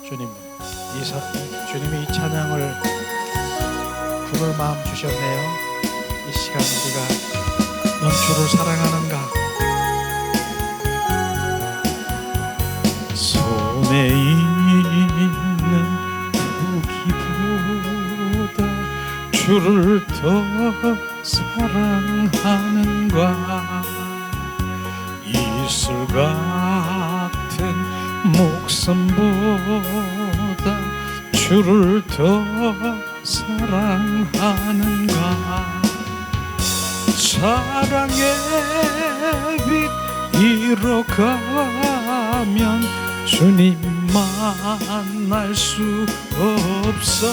주님, 주님이 이 찬양을 부를 마음 주셨네요. 이 시간 우리가 넌 주를 사랑하는가? 손에 있는 무기보다 주를 더 사랑하는가? 이슬 같은 목숨보다 주를 더 사랑하는가? 사랑의 빛 잃어가면 주님 만날 수 없어.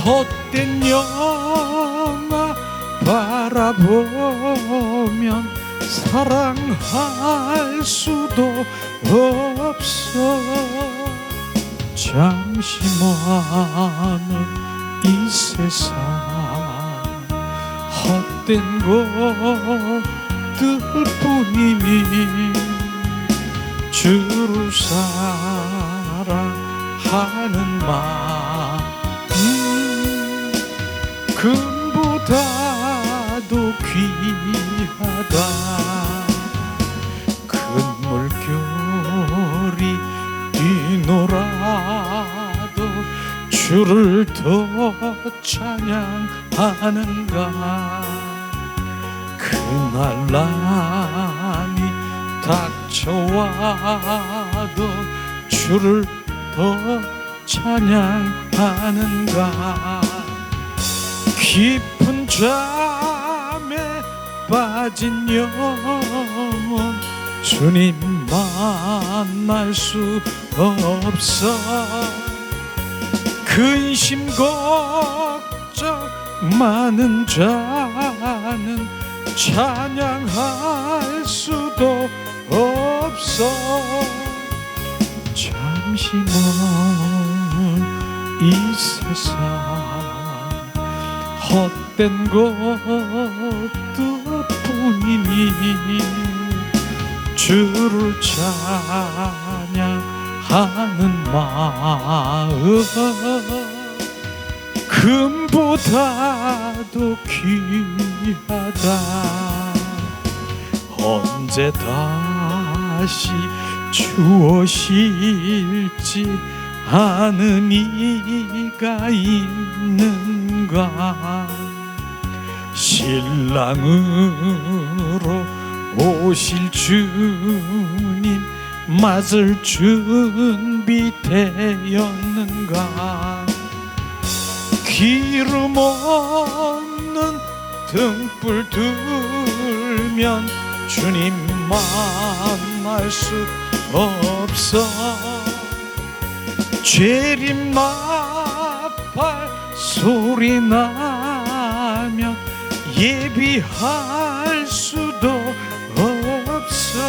헛된 영화 바라보면 사랑할 수도 없어. 잠시 많은 이 세상 헛된 것들뿐이니 주를 사랑하는 마음 금보다도 귀하다. 큰 물결이 뛰놀아도 주를 더 찬양하는가? 그날 난이 닥쳐와도 주를 더 찬양하는가? 깊은 잠에 빠진 영혼 주님 만날 수 없어. 근심 걱정 많은 자는 찬양할 수도 없어. 잠시 먼 이 세상 헛된 것들뿐이니 주를 찬양하는 마음 금보다도 귀하다. 언제 다시 주어실지 아는 이가 있는가? 신랑으로 오실 주님 맞을 준비되었는가? 기름 없는 등불 들면 주님 만날 수 없어. 재림 나팔 소리 나면 예비할 수도 없어.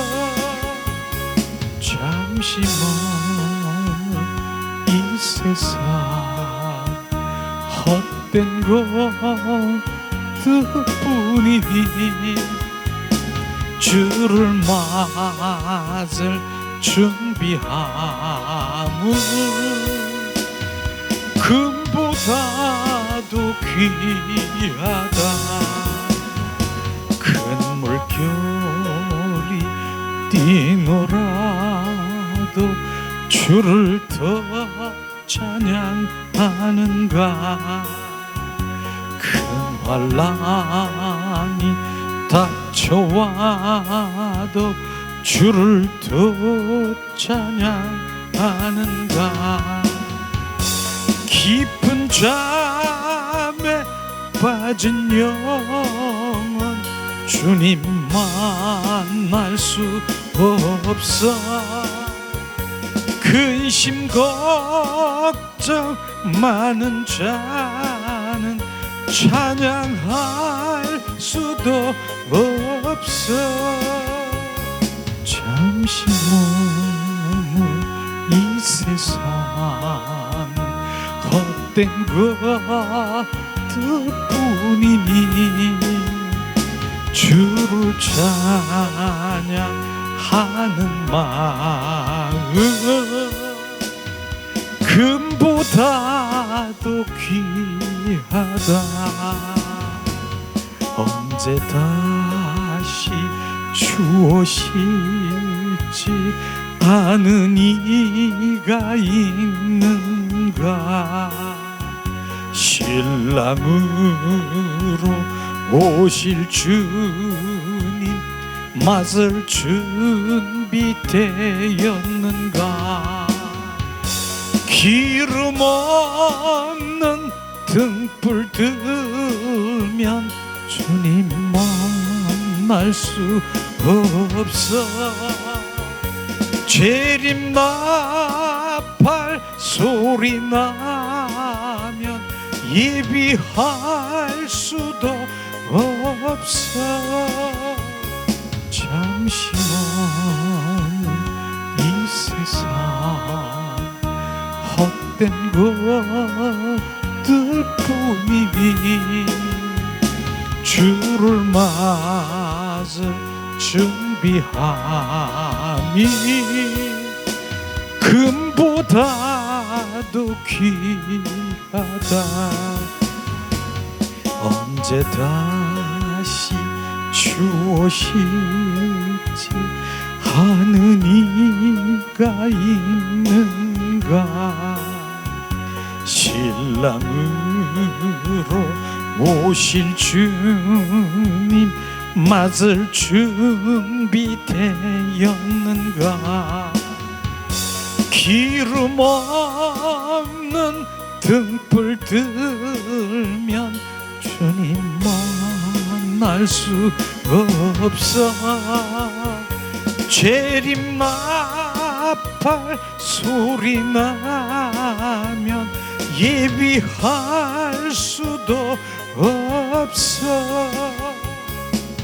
잠시 먼 이 세상 헛된 것들뿐이니 주를 맞을 준비함은 금보다도 귀하다. 큰 물결이 뛰놀아도 주를 더 찬양하는가? 큰 환난이 닥쳐와도 주를 더 찬양하는가? 깊은 잠에 빠진 영혼 주님 만날 수 없어. 근심 걱정 많은 자는 찬양할 수도 없어. 잠시 먼 이 세상 헛된 것들뿐이니 주를 찬양하는 마음 금보다도 귀하다. 언제 다시 주오실지 아는 이가 있는가. 신랑으로 오실 주님 맞을 준비되었는가. 기름 없는 등불 들면 주님 만날 수 없어. 재림 나팔 소리 나면 예비할 수도 없어. 잠시 머문 이 세상 헛된 것들 뿐이니 주를 맞을 준비함이 금보다도 귀하다. 언제 다시 주오실지 아는 이가 있는가. 신랑으로 오실 주님 맞을 준비되었는가. 기름 없는 등불 들면 주님 만날 수 없어. 재림 나팔 소리 나면 예비할 수도 없어.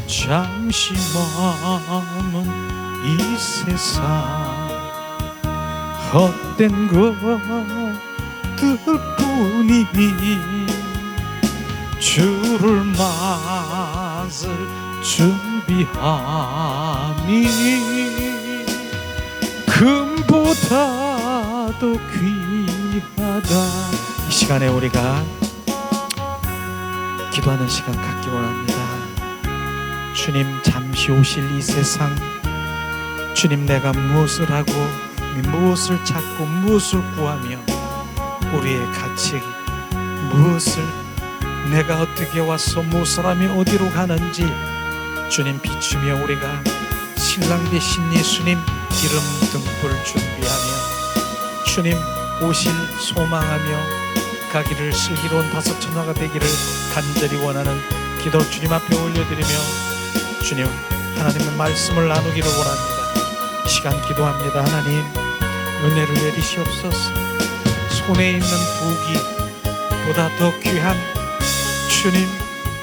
잠시 머문 이 세상 헛된 것들 뿐이니 주를 맞을 준비함이 금보다도 귀하다. 이 시간에 우리가 기도하는 시간 갖기 원합니다. 주님 잠시 오실 이 세상, 주님 내가 무엇을 하고 무엇을 찾고 무엇을 구하며 우리의 가치 무엇을 내가 어떻게 와서 무엇을 하며 어디로 가는지 주님 비추며 우리가 신랑 되신 예수님 기름 등불 준비하며 주님 오실 소망하며 가기를 슬기로운 다섯 처녀가 되기를 간절히 원하는 기도 주님 앞에 올려드리며 주님 하나님의 말씀을 나누기를 원합니다. 이 시간 기도합니다. 하나님 은혜를 내리시옵소서. 손에 있는 부귀보다 더 귀한 주님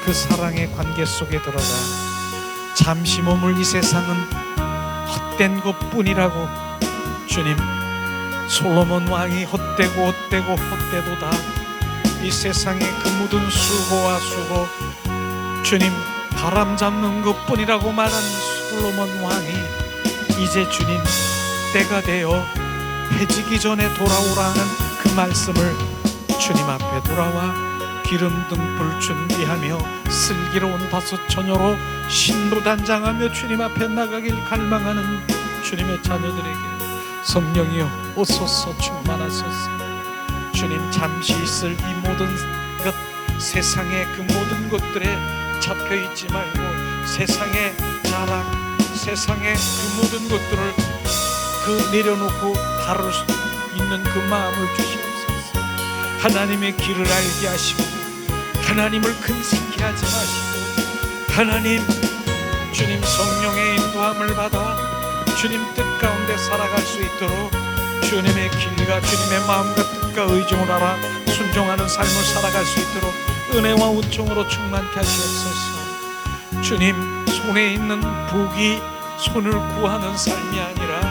그 사랑의 관계 속에 들어가 잠시 머물 이 세상은 헛된 것뿐이라고 주님 솔로몬 왕이 헛되고 헛되도다. 이 세상에 그 묻은 수고와 수고 주님 바람 잡는 것뿐이라고 말한 솔로몬 왕이 이제 주님 때가 되어 해지기 전에 돌아오라는 그 말씀을 주님 앞에 돌아와 기름 등불 준비하며 슬기로운 다섯 처녀로 신부단장하며 주님 앞에 나가길 갈망하는 주님의 자녀들에게 성령이여 오소서 충만하소서. 주님 잠시 있을 이 모든 것 세상의 그 모든 것들에 잡혀있지 말고 세상의 자랑 세상의 그 모든 것들을 그 내려놓고 다룰 수 있는 그 마음을 주시옵소서. 하나님의 길을 알게 하시고 하나님을 근심케 하지 마시고 하나님 주님 성령의 인도함을 받아 주님 뜻 가운데 살아갈 수 있도록 주님의 길과 주님의 마음과 뜻과 의중을 알아 순종하는 삶을 살아갈 수 있도록 은혜와 은총으로 충만케 하시옵소서. 주님 손에 있는 복이 손을 구하는 삶이 아니라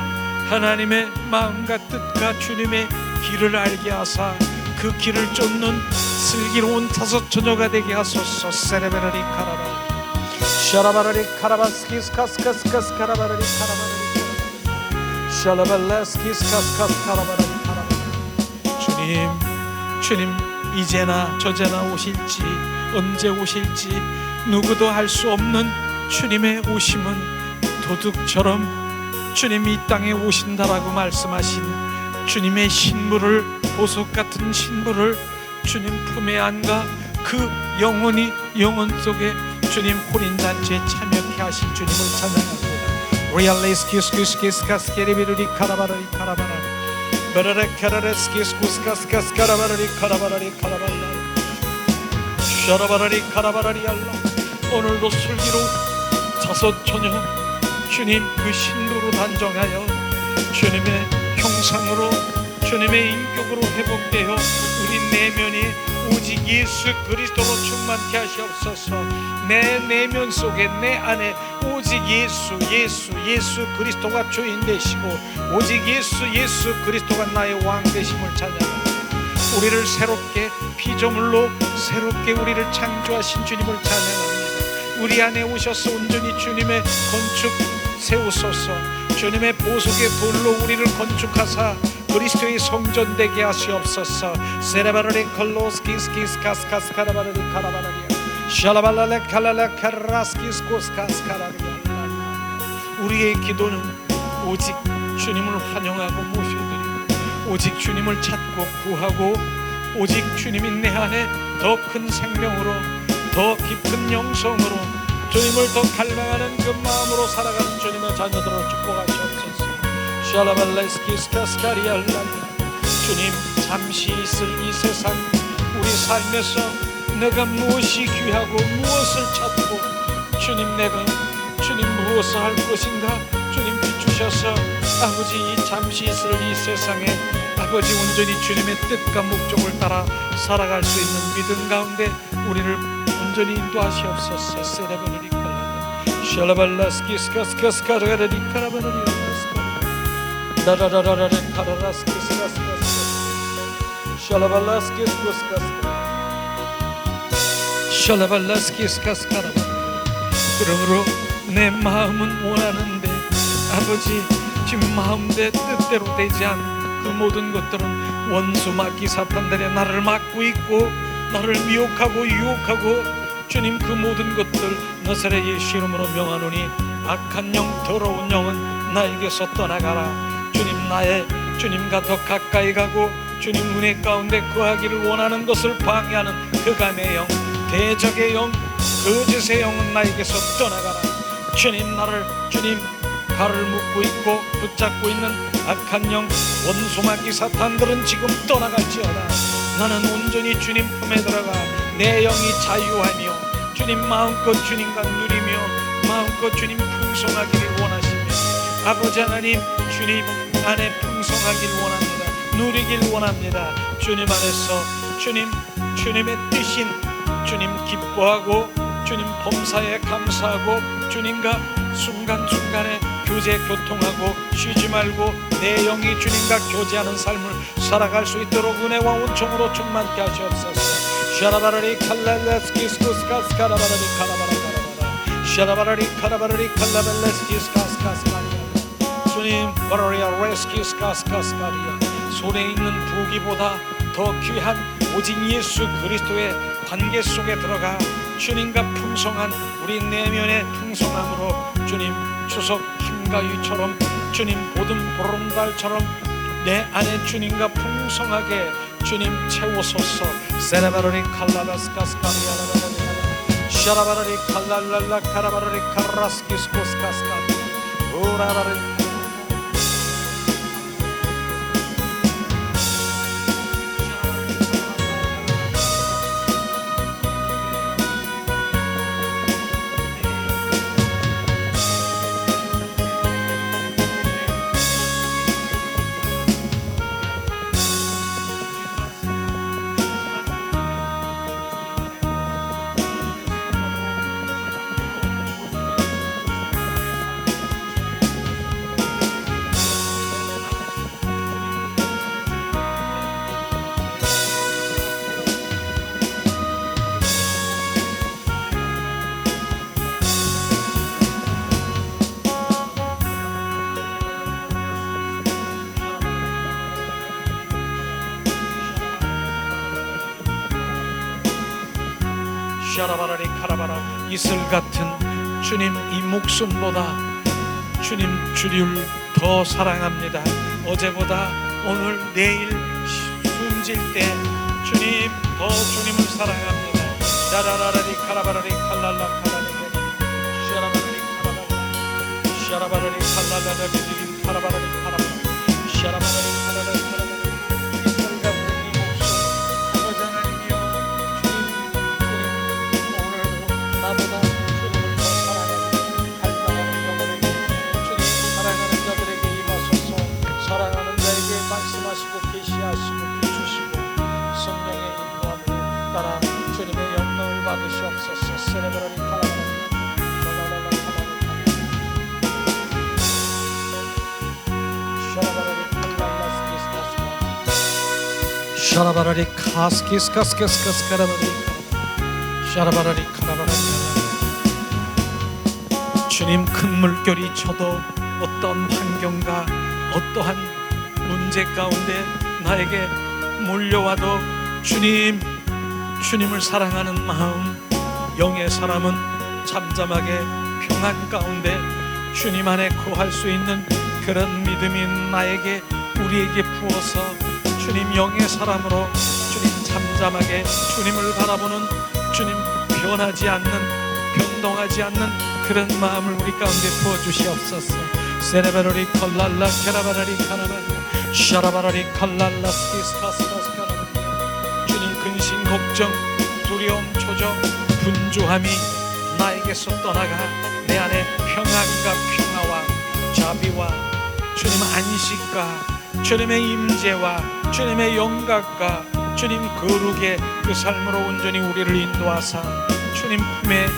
하나님의 마음과 뜻과 주님의 길을 알게 하사 그 길을 쫓는 슬기로운 다섯 처녀가 되게 하소서. 세레베라리 카라바 샤라바라리 카라바스키스카스카스카스 카라바라리 카라바라리 샤라발라스키스카스카스 카라바라리 카라바. 주님 이제나 저제나 오실지 언제 오실지 누구도 알 수 없는 주님의 오심은 도둑처럼 주님 이 땅에 오신다라고 말씀하신 주님의 신부를, 보석 같은 신부를 주님 품에 안가 그 영혼이 영혼 속에 주님 혼인잔치에 참여케 하신 주님을 찬양합니다. 리알레스키스키스키스카스케리비르리 카라바라리 카라바라 바라레 카라레스키스쿠스카스카스 카라바라리 카라바라리 카라바라 샤라바라리 카라바라리 알라. 오늘도 슬기로 자손처녀 주님 그 신부로 단정하여 주님의 형상으로 주님의 인격으로 회복되어 우리 내면이 오직 예수 그리스도로 충만케 하시옵소서. 내 내면 속에 내 안에 오직 예수 그리스도가 주인 되시고 오직 예수 그리스도가 나의 왕 되심을 찬양합니다. 우리를 새롭게 피조물로 새롭게 우리를 창조하신 주님을 찬양합니다. 우리 안에 오셔서 온전히 주님의 건축 세우소서. 주님의 보석의 돌로 우리를 건축하사 그리스도의 성전 되게 하시옵소서. 세레바르리 콜로스키스키스 카스카스카라바르리 카라바라리아 샬라발라레 칼라레 카라스키스코스카스카라리아. 우리의 기도는 오직 주님을 환영하고 모셔드리고 오직 주님을 찾고 구하고 오직 주님이 내 안에 더 큰 생명으로 더 깊은 영성으로 주님을 더 갈망하는 그 마음으로 살아가는 주님의 자녀들로 축복하시옵소서. 샬라발레스키스카스카리알라. 주님 잠시 있을 이 세상 우리 삶에서 내가 무엇이 귀하고 무엇을 찾고 내가 무엇을 할 것인가 주님 비추셔서 아버지 이 잠시 있을 이 세상에 아버지 온전히 주님의 뜻과 목적을 따라 살아갈 수 있는 믿음 가운데 우리를 온전히 인도하시옵소서. 세레베르리 칼라 샬라발라스키스카스카스카르리 카라바르리 라라라라레 카라라스키스카스카스 샬라발라스키스카스카라바. 그러므로 내 마음은 원하는데 아버지 지금 마음대 뜻대로 되지 않는 그 모든 것들은 원수 마귀 사탄들의 나를 막고 있고 나를 미혹하고 유혹하고 주님 그 모든 것들 나사렛 예수 이름으로 명하노니 악한 영 더러운 영은 나에게서 떠나가라. 주님 나의 주님과 더 가까이 가고 주님 은혜 가운데 거하기를 원하는 것을 방해하는 흑암의 영 대적의 영 거짓의 영은 나에게서 떠나가라. 주님 나를 주님 발을 묶고 있고 붙잡고 있는 악한 영 원수 마귀 사탄들은 지금 떠나갈지어다. 나는 온전히 주님 품에 들어가 내 영이 자유하며 주님 마음껏 주님과 누리며 마음껏 주님 풍성하기를 원하시며 아버지 하나님 주님 안에 풍성하기를 원합니다. 누리기를 원합니다. 주님 안에서 주님의 뜻인 주님 기뻐하고 주님 범사에 감사하고 주님과 순간순간에 교제 교통하고 쉬지 말고 내 영이 주님과 교제하는 삶을 살아갈 수 있도록 은혜와 온총으로 충만케 하시옵소서. 샤라바라리 칼라레스키스쿠스카스카라바라리 카라바라바라바라 샤라바라리 카라바라리 칼라벨레스키스카스카스카리아. 주님 바라리아 레스키스카스카스카리아. 손에 있는 부귀보다 더 귀한 오직 예수 그리스도의 관계 속에 들어가 주님과 풍성한 우리 내면의 풍성함으로 주님 추석 힘가위처럼 주님 보름 보름달처럼 내 안에 주님과 풍성하게 주님 채우소서. 세레바르리 칼라바스카스카리아라바라리 샤라바라리 칼랄랄라 카라바라리 카라스키스코스카스카리 오라바리 샤라바라리 카라바라. 이슬 같은 주님 이 목숨보다 주님 주를 더 사랑합니다. 어제보다 오늘 내일 숨질 때 주님 더 주님을 사랑합니다. 샤라라라리 카라바라리 칼랄라 카라바라리 샤라바라리 카라바라 샤라바라리 칼랄라라리 카라바라리 카라바라 샤라바라리 카라바라리 카라바라. 이슬 같은 이 목숨 하나님이여 주님 오늘도 나보다 주님을 더 사랑하는 갈망하는 영혼에게 주님 사랑하는 자들에게 임하소서. 사랑하는 자에게 말씀하시고 계시하시고 비추시고 성령의 인도함을 따라 주님의 영광을 받으시옵소서. 세레브라리 카라바라리 랄랄랄라 카라바라리 샤라바라리 칼랄라스키스카스카 샤라바라리 카스키스카스카스카스카라바라리 샤라바라리 카라바라리. 주님 큰 물결이 쳐도 어떤 환경과 어떠한 문제 가운데 나에게 몰려와도 주님을 사랑하는 마음, 영의 사람은 잠잠하게 평안 가운데 주님 안에 거할 수 있는 그런 믿음이 나에게 우리에게 부어서 주님 영의 사람으로 주님 잠잠하게 주님을 바라보는 주님 변하지 않는 변동하지 않는 그런 마음을 우리 가운데 부어주시옵소서. 세레베로리 컬랄라 케라바라리 카라바라 샤라바라리 칼랄라 스키스카스카스카라바라. 주님 근심 걱정 두려움 초조 분주함이 나에게서 떠나가 내 안에 평안과 평화와 자비와 주님 안식과 주님의 임재와 주님의 영광과 주님 거룩의 그 삶으로 온전히 우리를 인도하사 주님 품에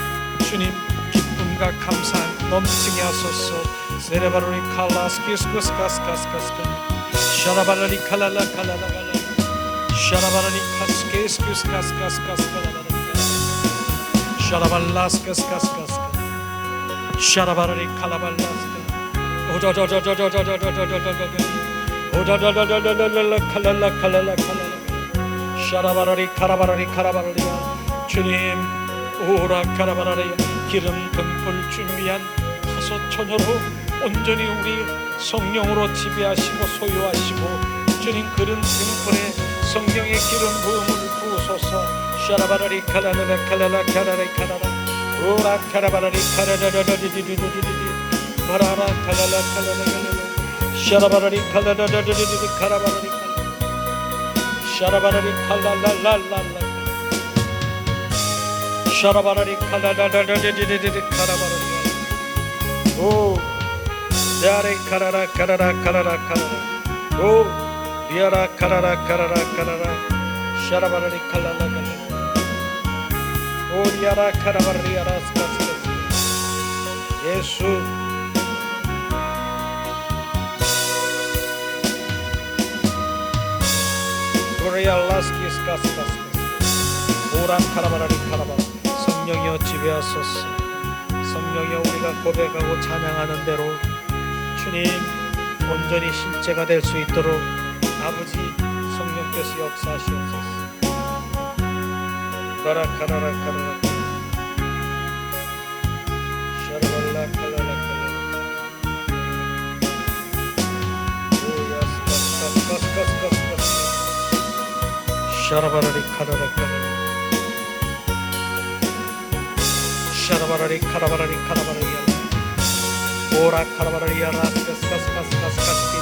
주님 기쁨과 감사 넘치게 하소서. 세레바로리 칼라스키스카스카스카스카스카 샤라바라리 칼랄라 칼랄라갈라 샤라바라리 카스케스키스카스카스카스카라바라 샤라발라스카스카스카스카 샤라바라리 칼라발라스카 오자자자자자자자자자자자자 오자자자자자자자 칼랄라 칼랄라 칼랄라 샤라바라리 카라바라리 카라바라리야. 주님 오라 카라바라리야. 기름 등불 준비한 다섯 처녀로 온전히 우리 성령으로 지배하시고 소유하시고 주님 그런 등불에 성령의 기름 부음을 부으소서. 샤라바라리 카라라라 칼라라 카라라리 카라라 오라 카라바라리 카라라라리디디디디디 바라라 칼라라 칼라라라 샤라바라리 칼라라라리디디 카라바라리 샤라바라리 칼랄랄랄랄라 샤라바라리 칼랄랄랄랄리디디디 카라바라리 오 야레 카라라 카라라 카라라 카라라 오 리아라 카라라 카라라 카라라 샤라바라리 칼랄랄랄라 오 리아라 카라바리아라 스카스카스 예수 고리알라스키스카스카스 오라 카라바라리 카라바라. 성령이여 지배하소서. 성령이여 우리가 고백하고 찬양하는 대로 주님 온전히 실제가 될 수 있도록 아버지 성령께서 역사하시옵소서. 바라카라라 카라라 샤라발라 칼라라 칼라라 오야스카스카스카스카스카스 샤라바라리 카라라 카라라 샤라바라리 카라바라리 카라바라리야 오라 카라바라리야 라스카스카스카스카스카스키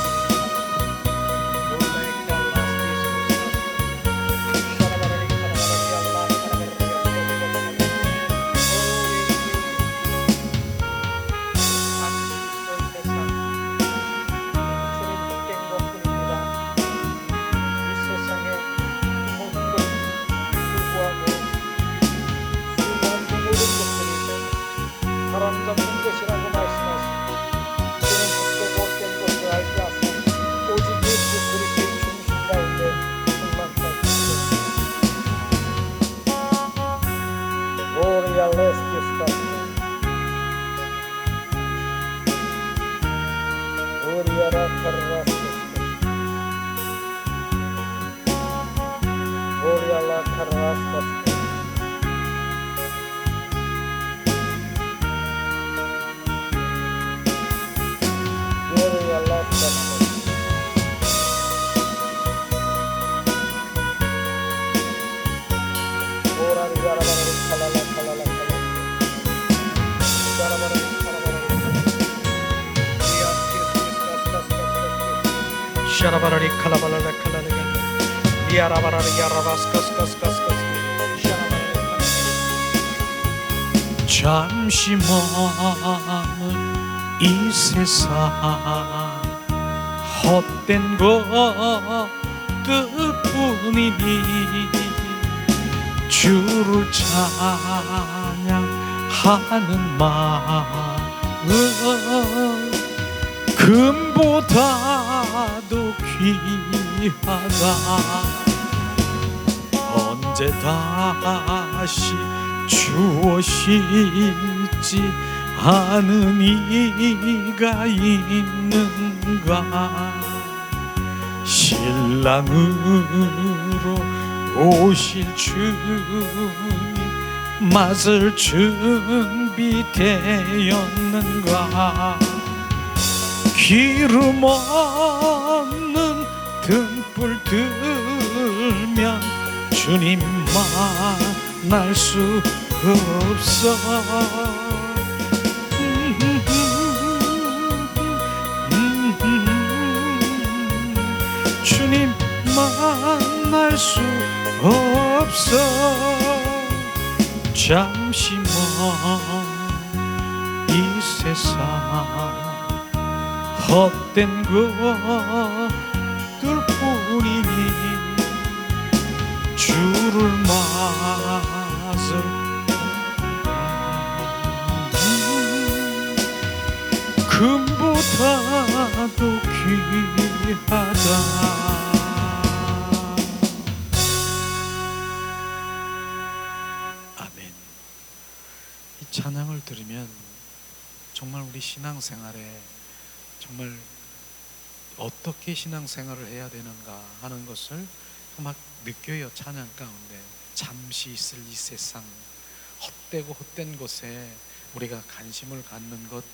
사람 잡는 것이라고 말씀하시고 주는 죽고 못된 것을 알지 않사 오직 예수 그리스도의 중심 가운데 충만케 하시옵소서. 오리아 레스키스카스 오리아라 카라스키스카스 오리아라 카라스키스카스 샤라바라리 칼라발라라 칼라레가 리아라바라리 야라바스카스카스카스카스 잠시 머문 이 세상 헛된 것들뿐이니 주를 찬양하는 마음 금보다도 귀하다 언제 다시 주어실지 아는 이가 있는가 신랑으로 오실 주님 맞을 준비되었는가 기름 없는 등불 들면 주님 만날 수 없어 주님 만날 수 없어 잠시 먼 이 세상 헛된 것들뿐이니 주를 맞을 금보다도 귀하다 아멘. 이 찬양을 들으면 정말 우리 신앙생활에 정말 어떻게 신앙생활을 해야 되는가 하는 것을 막 느껴요. 찬양 가운데 잠시 있을 이 세상 헛되고 헛된 곳에 우리가 관심을 갖는 것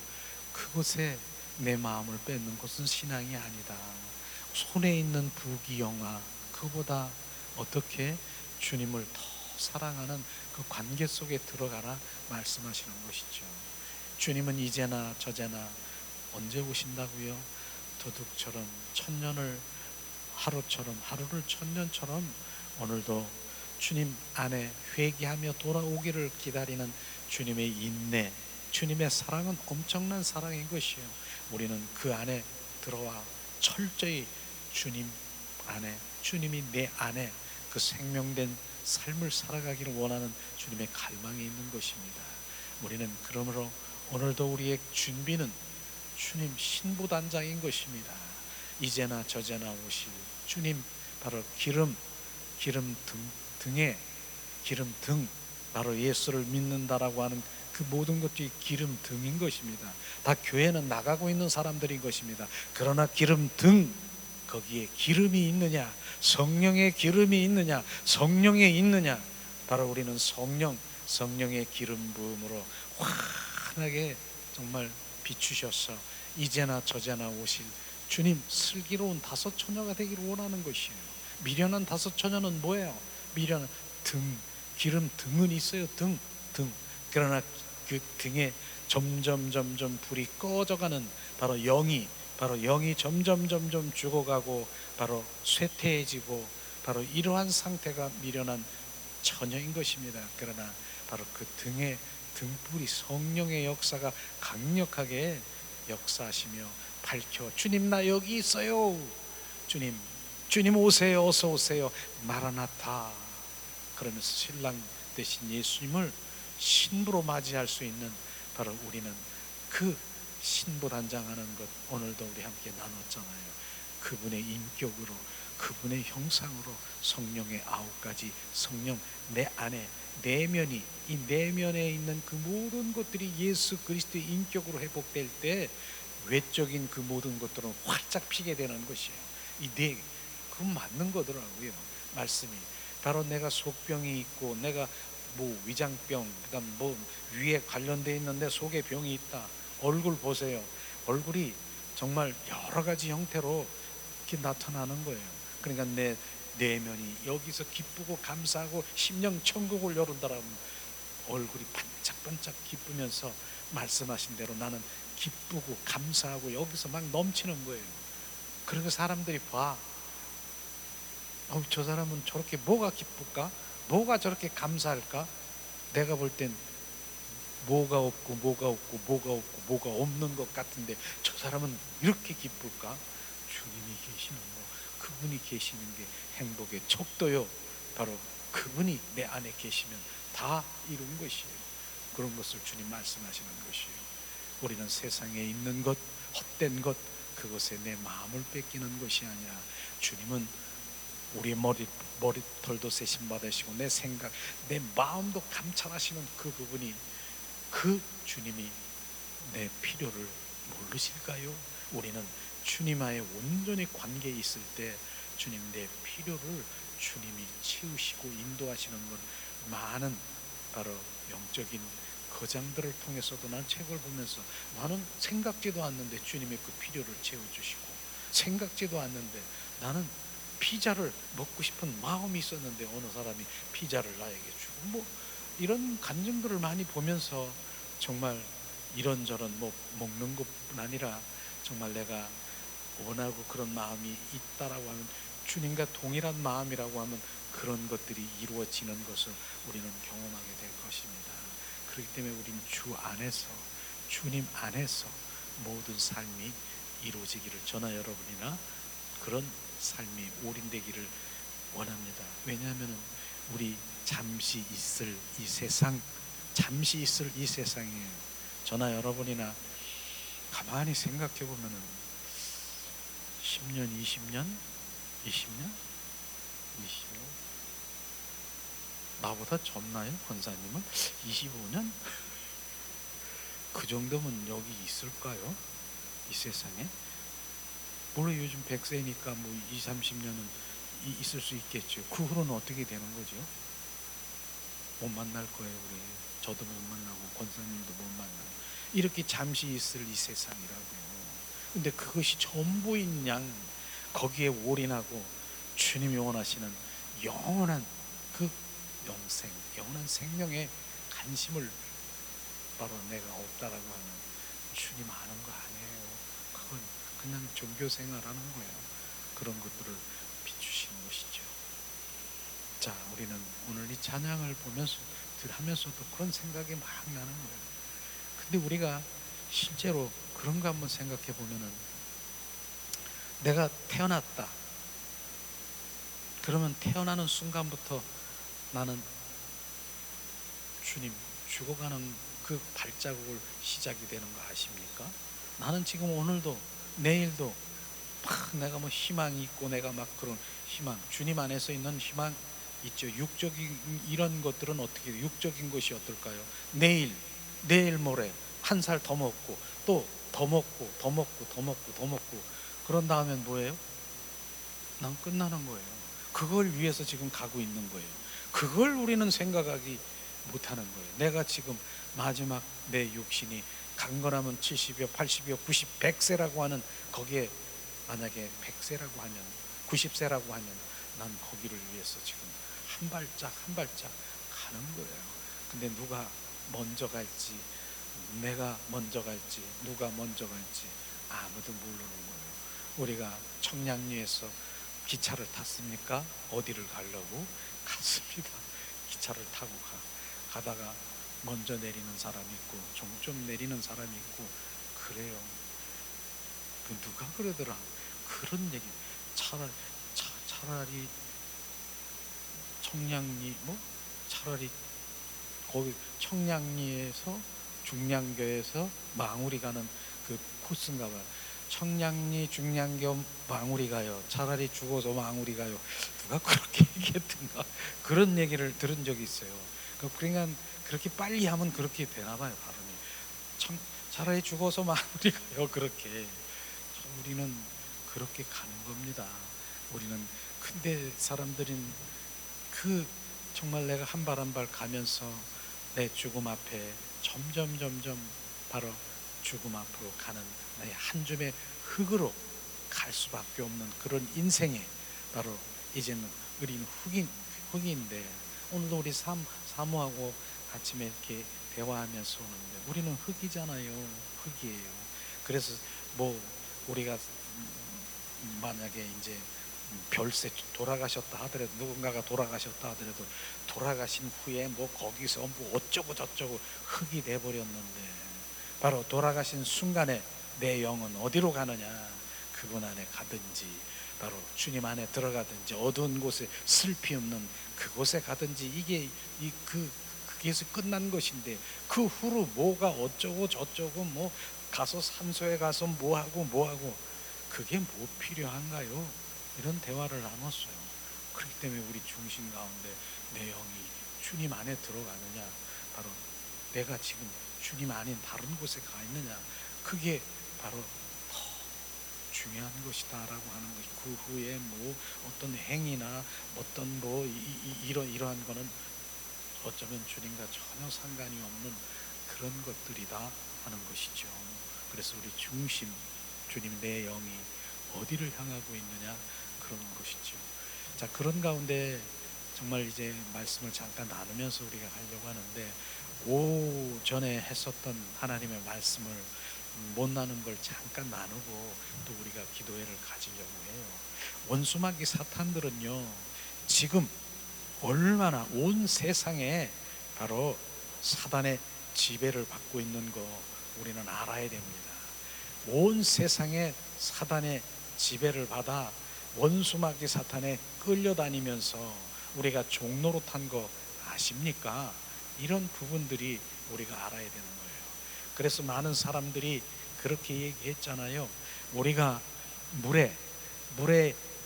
그곳에 내 마음을 뺏는 것은 신앙이 아니다. 손에 있는 부귀영화 그보다 어떻게 주님을 더 사랑하는 그 관계 속에 들어가라 말씀하시는 것이죠. 주님은 이제나 저제나 언제 오신다고요? 도둑처럼 천년을 하루처럼 하루를 천년처럼 오늘도 주님 안에 회개하며 돌아오기를 기다리는 주님의 인내 주님의 사랑은 엄청난 사랑인 것이에요. 우리는 그 안에 들어와 철저히 주님 안에 주님이 내 안에 그 생명된 삶을 살아가기를 원하는 주님의 갈망이 있는 것입니다. 우리는 그러므로 오늘도 우리의 준비는 주님 신부단장인 것입니다. 이제나 저제나 오실 주님 바로 기름 등에 기름 등 바로 예수를 믿는다라고 하는 그 모든 것들이 기름 등인 것입니다. 다 교회는 나가고 있는 사람들인 것입니다. 그러나 기름 등 거기에 기름이 있느냐 성령의 기름이 있느냐 성령에 있느냐 바로 우리는 성령의 기름 부음으로 환하게 정말 비추셔서 이제나 저제나 오실 주님 슬기로운 다섯 처녀가 되기를 원하는 것이에요. 미련한 다섯 처녀는 뭐예요? 미련한 기름 등은 있어요. 등 그러나 그 등에 점점 불이 꺼져가는 바로 영이 점점 죽어가고 바로 쇠퇴해지고 바로 이러한 상태가 미련한 처녀인 것입니다. 그러나 바로 그 등에 등불이 성령의 역사가 강력하게 역사하시며 밝혀 주님 나 여기 있어요. 주님 오세요. 어서 오세요. 마라나타 그러면서 신랑 되신 예수님을 신부로 맞이할 수 있는 바로 우리는 그 신부 단장하는 것 오늘도 우리 함께 나눴잖아요. 그분의 인격으로 그분의 형상으로 성령의 9가지 성령 내 안에 내면이 이 내면에 있는 그 모든 것들이 예수 그리스도의 인격으로 회복될 때 외적인 그 모든 것들은 활짝 피게 되는 것이에요. 그건 맞는 거더라고요. 말씀이 바로 내가 속병이 있고 내가 뭐 위장병 그다음 뭐 위에 관련돼 있는데 속에 병이 있다. 얼굴 보세요. 얼굴이 정말 여러 가지 형태로 이렇게 나타나는 거예요. 그러니까 내 내면이 여기서 기쁘고 감사하고 심령 천국을 열은다라면 얼굴이 반짝반짝 기쁘면서 말씀하신 대로 나는 기쁘고 감사하고 여기서 막 넘치는 거예요. 그리고 사람들이 봐. 저 사람은 저렇게 뭐가 기쁠까? 뭐가 저렇게 감사할까? 내가 볼 땐 뭐가 없고 뭐가 없고 뭐가 없고 뭐가 없는 것 같은데 저 사람은 이렇게 기쁠까? 주님이 계시는 거, 그분이 계시는 게 행복의 척도요. 바로 그분이 내 안에 계시면 다 이룬 것이에요. 그런 것을 주님 말씀하시는 것이에요. 우리는 세상에 있는 것, 헛된 것, 그것에 내 마음을 뺏기는 것이 아니라 주님은 우리의 머리털도 세심 받으시고 내 생각, 내 마음도 감찰하시는 그 부분이, 그 주님이 내 필요를 모르실까요? 우리는 주님과의 온전히 관계에 있을 때 주님 내 필요를 주님이 채우시고 인도하시는 건 많은 바로 영적인 거장들을 통해서도 난 책을 보면서 나는 생각지도 않는데 주님의 그 필요를 채워주시고, 생각지도 않는데 나는 피자를 먹고 싶은 마음이 있었는데 어느 사람이 피자를 나에게 주고, 뭐 이런 간증들을 많이 보면서 정말 이런저런 뭐 먹는 것뿐 아니라 정말 내가 원하고 그런 마음이 있다라고 하면, 주님과 동일한 마음이라고 하면 그런 것들이 이루어지는 것을 우리는 경험하게 될 것입니다. 그렇기 때문에 우리는 주 안에서, 주님 안에서 모든 삶이 이루어지기를, 저나 여러분이나 그런 삶이 올인되기를 원합니다. 왜냐하면 우리 잠시 있을 이 세상, 잠시 있을 이 세상에 저나 여러분이나 가만히 생각해 보면은 10년, 20년, 20년, 20년, 나보다 젊나요? 권사님은 25년? 그 정도면 여기 있을까요? 이 세상에? 물론 요즘 100세니까 뭐 20, 30년은 있을 수 있겠죠. 그 후로는 어떻게 되는 거죠? 못 만날 거예요. 우리 저도 못 만나고 권사님도 못 만나고, 이렇게 잠시 있을 이 세상이라고요. 근데 그것이 전부인 양 거기에 올인하고 주님이 원하시는 영원한 그 영생, 영원한 생명의 관심을 바로 내가 없다라고 하면 주님 아는 거 아니에요. 그건 그냥 종교 생활하는 거예요. 그런 것들을 비추시는 것이죠. 자, 우리는 오늘 이 찬양을 보면서 하면서도 그런 생각이 막 나는 거예요. 근데 우리가 실제로 그런 거 한번 생각해 보면은, 내가 태어났다. 그러면 태어나는 순간부터 나는 주님 죽어가는 그 발자국을 시작이 되는 거 아십니까? 나는 지금 오늘도 내일도 막 내가 뭐 희망이 있고, 내가 막 그런 희망, 주님 안에서 있는 희망 있죠. 육적인 이런 것들은 어떻게, 육적인 것이 어떨까요? 내일 모레 한 살 더 먹고 또 더 먹고 더 먹고 더 먹고 더 먹고, 그런 다음엔 뭐예요? 난 끝나는 거예요. 그걸 위해서 지금 가고 있는 거예요. 그걸 우리는 생각하기 못하는 거예요. 내가 지금 마지막 내 육신이 강건하면 70여 80여 90 100세라고 하는 거기에, 만약에 100세라고 하면 90세라고 하면 난 거기를 위해서 지금 한 발짝 한 발짝 가는 거예요. 근데 누가 먼저 갈지, 내가 먼저 갈지, 누가 먼저 갈지 아무도 모르는 거예요. 우리가 청량리에서 기차를 탔습니까? 어디를 가려고? 갔습니다. 기차를 타고 가다가 먼저 내리는 사람이 있고 좀 내리는 사람이 있고 그래요. 그 누가 그러더라. 그런 얘기. 차라리 청량리, 뭐 차라리 거기 청량리에서 중량교에서 망우리 가는 그 코스인가 봐요. 청량리, 중량교, 망우리 가요. 차라리 죽어서 망우리 가요. 누가 그렇게 얘기했던가, 그런 얘기를 들은 적이 있어요. 그러니까 그렇게 빨리 하면 그렇게 되나 봐요, 발음이. 차라리 죽어서 망우리 가요. 그렇게 우리는 그렇게 가는 겁니다. 우리는. 근데 사람들은 그 정말 내가 한 발 한 발 가면서 내 죽음 앞에 점점 바로 죽음 앞으로 가는 나의 한 줌의 흙으로 갈 수밖에 없는 그런 인생에 바로 이제는 우리는 흙인데, 오늘도 우리 사모하고 아침에 이렇게 대화하면서 오는데 우리는 흙이잖아요. 흙이에요. 그래서 뭐 우리가 만약에 이제 별세 돌아가셨다 하더라도, 누군가가 돌아가셨다 하더라도 돌아가신 후에 뭐 거기서 뭐 어쩌고 저쩌고 흙이 돼버렸는데, 바로 돌아가신 순간에 내 영은 어디로 가느냐? 그분 안에 가든지, 바로 주님 안에 들어가든지, 어두운 곳에 슬피 없는 그곳에 가든지, 이게 그게서 끝난 것인데, 그 후로 뭐가 어쩌고 저쩌고, 뭐 가서 산소에 가서 뭐하고 그게 뭐 필요한가요? 이런 대화를 나눴어요. 그렇기 때문에 우리 중심 가운데 내 영이 주님 안에 들어가느냐, 바로 내가 지금 주님 아닌 다른 곳에 가 있느냐, 그게 바로 더 중요한 것이다 라고 하는 것이, 그 후에 뭐 어떤 행위나 어떤 뭐 이러한 거는 어쩌면 주님과 전혀 상관이 없는 그런 것들이다 하는 것이죠. 그래서 우리 중심, 주님 내 영이 어디를 향하고 있느냐, 그런 것이죠. 자, 그런 가운데 정말 이제 말씀을 잠깐 나누면서 우리가 하려고 하는데, 오전에 했었던 하나님의 말씀을 못 나눈 걸 잠깐 나누고 또 우리가 기도회를 가지려고 해요. 원수마귀 사탄들은요, 지금 얼마나 온 세상에 바로 사단의 지배를 받고 있는 거 우리는 알아야 됩니다. 온 세상에 사단의 지배를 받아 원수마귀 사탄에 끌려다니면서 우리가 종로로 탄 거 아십니까? 이런 부분들이 우리가 알아야 되는 거예요. 그래서 많은 사람들이 그렇게 얘기했잖아요. 우리가 물에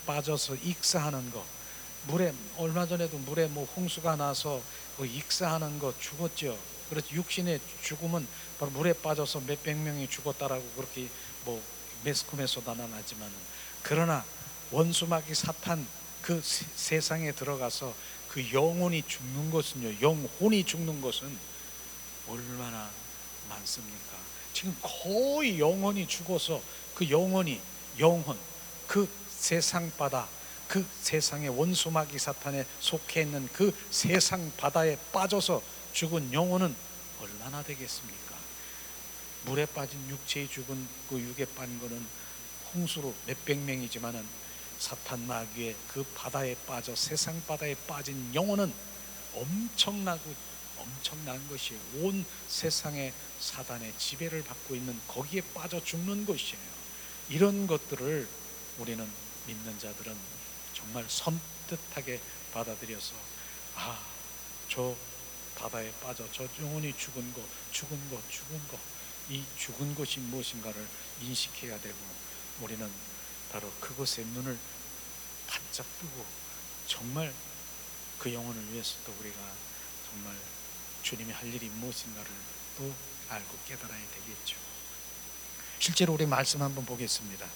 빠져서 익사하는 거, 물에 얼마 전에도 물에 뭐 홍수가 나서 그 익사하는 거 죽었죠. 그래서 육신의 죽음은 바로 물에 빠져서 몇백 명이 죽었다라고 그렇게 뭐 매스컴에서도 나왔지만, 그러나 원수마귀 사탄 그 세상에 들어가서 그 영혼이 죽는 것은요, 영혼이 죽는 것은 얼마나 많습니까? 지금 거의 영혼이 죽어서 그 영혼, 그 세상 바다, 그 세상의 원수마귀 사탄에 속해 있는 그 세상 바다에 빠져서 죽은 영혼은 얼마나 되겠습니까? 물에 빠진 육체에 죽은 그 육에 빠진 거는 홍수로 몇백 명이지만은 사탄 마귀의 그 바다에 빠져 세상 바다에 빠진 영혼은 엄청난 것이에요. 온 세상에 사단의 지배를 받고 있는 거기에 빠져 죽는 것이에요. 이런 것들을 우리는 믿는 자들은 정말 섬뜩하게 받아들여서, 저 바다에 빠져 저 영혼이 죽은 거, 이 죽은 것이 무엇인가를 인식해야 되고, 우리는 바로 그것에 눈을 바짝 뜨고 정말 그 영혼을 위해서 또 우리가 정말 주님이 할 일이 무엇인가를 또 알고 깨달아야 되겠죠. 실제로 우리 말씀 한번 보겠습니다.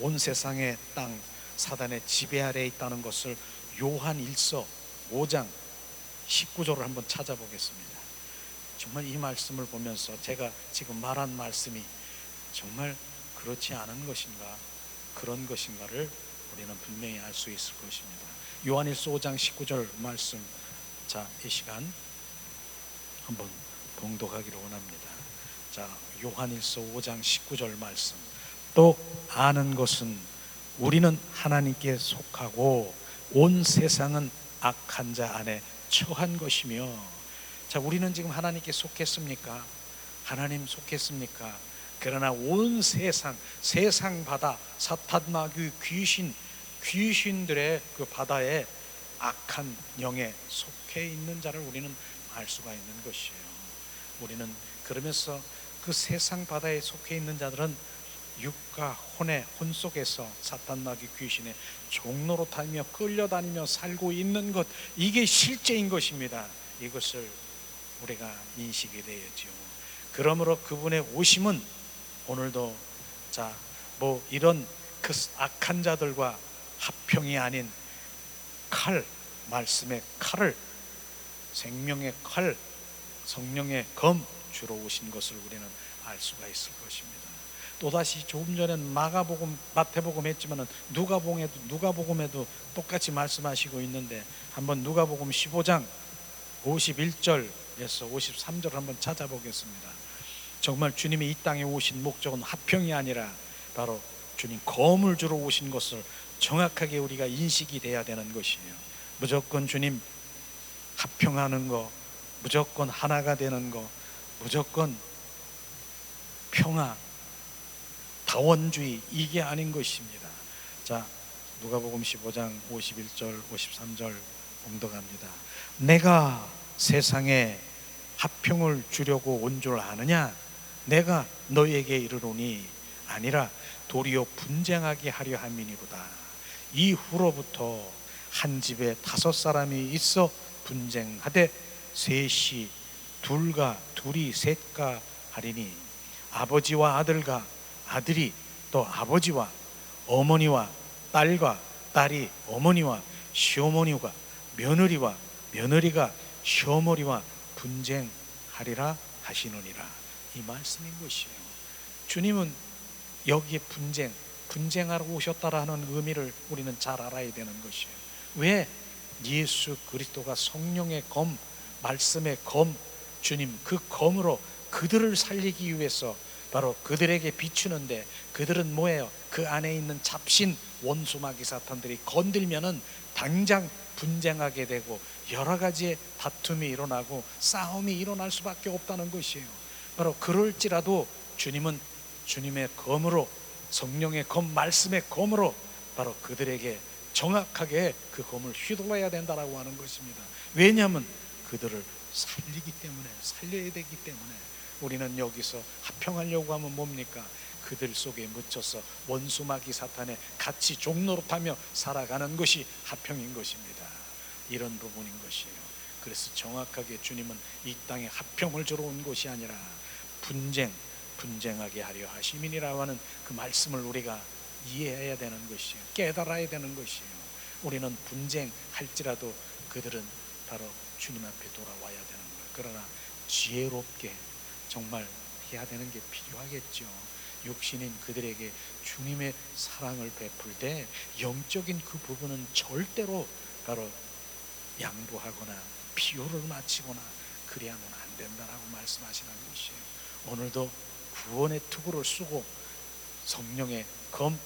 온 세상의 땅 사단의 지배 아래에 있다는 것을 요한일서 5장 19절을 한번 찾아보겠습니다. 정말 이 말씀을 보면서 제가 지금 말한 말씀이 정말 그렇지 않은 것인가, 그런 것인가를 우리는 분명히 알 수 있을 것입니다. 요한일서 5장 19절 말씀, 자, 이 시간 한번 봉독하기를 원합니다. 자, 요한일서 5장 19절 말씀. 또 아는 것은 우리는 하나님께 속하고 온 세상은 악한 자 안에 처한 것이며. 자, 우리는 지금 하나님께 속했습니까? 하나님 속했습니까? 그러나 온 세상 바다, 사탄 마귀 귀신들의 그 바다에 악한 영에 속해 있는 자를 우리는 알 수가 있는 것이에요. 우리는 그러면서 그 세상 바다에 속해 있는 자들은 육과 혼 속에서 사탄 마귀 귀신의 종로로 타며 끌려다니며 살고 있는 것, 이게 실제인 것입니다. 이것을 우리가 인식이 되었죠. 그러므로 그분의 오심은 오늘도 뭐 이런 그 악한 자들과 합평이 아닌 칼, 말씀의 칼을, 생명의 칼, 성령의 검 주로 오신 것을 우리는 알 수가 있을 것입니다. 또다시 조금 전에는 마가복음, 마태복음 했지만은 누가복음에도 똑같이 말씀하시고 있는데, 한번 누가복음 15장 51절에서 53절을 한번 찾아보겠습니다. 정말 주님이 이 땅에 오신 목적은 합평이 아니라 바로 주님 검을 주러 오신 것을 정확하게 우리가 인식이 돼야 되는 것이에요. 무조건 주님 합평하는 거, 무조건 하나가 되는 거, 무조건 평화, 다원주의, 이게 아닌 것입니다. 자, 누가복음 15장 51절 53절 봉독합니다. 내가 세상에 합평을 주려고 온 줄 아느냐? 내가 너에게 이르노니 아니라 도리어 분쟁하게 하려 함이니로다. 이후로부터 한 집에 5사람이 있어 분쟁하되 셋이 둘과 둘이 셋과 하리니 아버지와 아들과 아들이 또 아버지와 어머니와 딸과 딸이 어머니와 시어머니와 며느리와 며느리가 시어머니와 분쟁하리라 하시느니라. 이 말씀인 것이에요. 주님은 여기에 분쟁하러 오셨다라는 의미를 우리는 잘 알아야 되는 것이에요. 왜? 예수 그리스도가 성령의 검, 말씀의 검, 주님 그 검으로 그들을 살리기 위해서 바로 그들에게 비추는데, 그들은 뭐예요? 그 안에 있는 잡신 원수마귀 사탄들이 건들면은 당장 분쟁하게 되고 여러 가지의 다툼이 일어나고 싸움이 일어날 수밖에 없다는 것이에요. 바로 그럴지라도 주님은 주님의 검으로, 성령의 검, 말씀의 검으로 바로 그들에게 정확하게 그 검을 휘둘러야 된다라고 하는 것입니다. 왜냐하면 그들을 살리기 때문에, 살려야 되기 때문에. 우리는 여기서 합평하려고 하면 뭡니까? 그들 속에 묻혀서 원수마귀 사탄에 같이 종노릇하며 살아가는 것이 합평인 것입니다. 이런 부분인 것이에요. 그래서 정확하게 주님은 이 땅에 합평을 주러 온 것이 아니라 분쟁하게 하려 하심이니라 하는 그 말씀을 우리가 이해해야 되는 것이에요. 깨달아야 되는 것이에요. 우리는 분쟁할지라도 그들은 바로 주님 앞에 돌아와야 되는 거예요. 그러나 지혜롭게 정말 해야 되는 게 필요하겠죠. 육신인 그들에게 주님의 사랑을 베풀 때 영적인 그 부분은 절대로 바로 양보하거나 비호를 맞추거나 그래야는 안 된다라고 말씀하시는 것이에요. 오늘도 구원의 투구를 쓰고 성령의 검,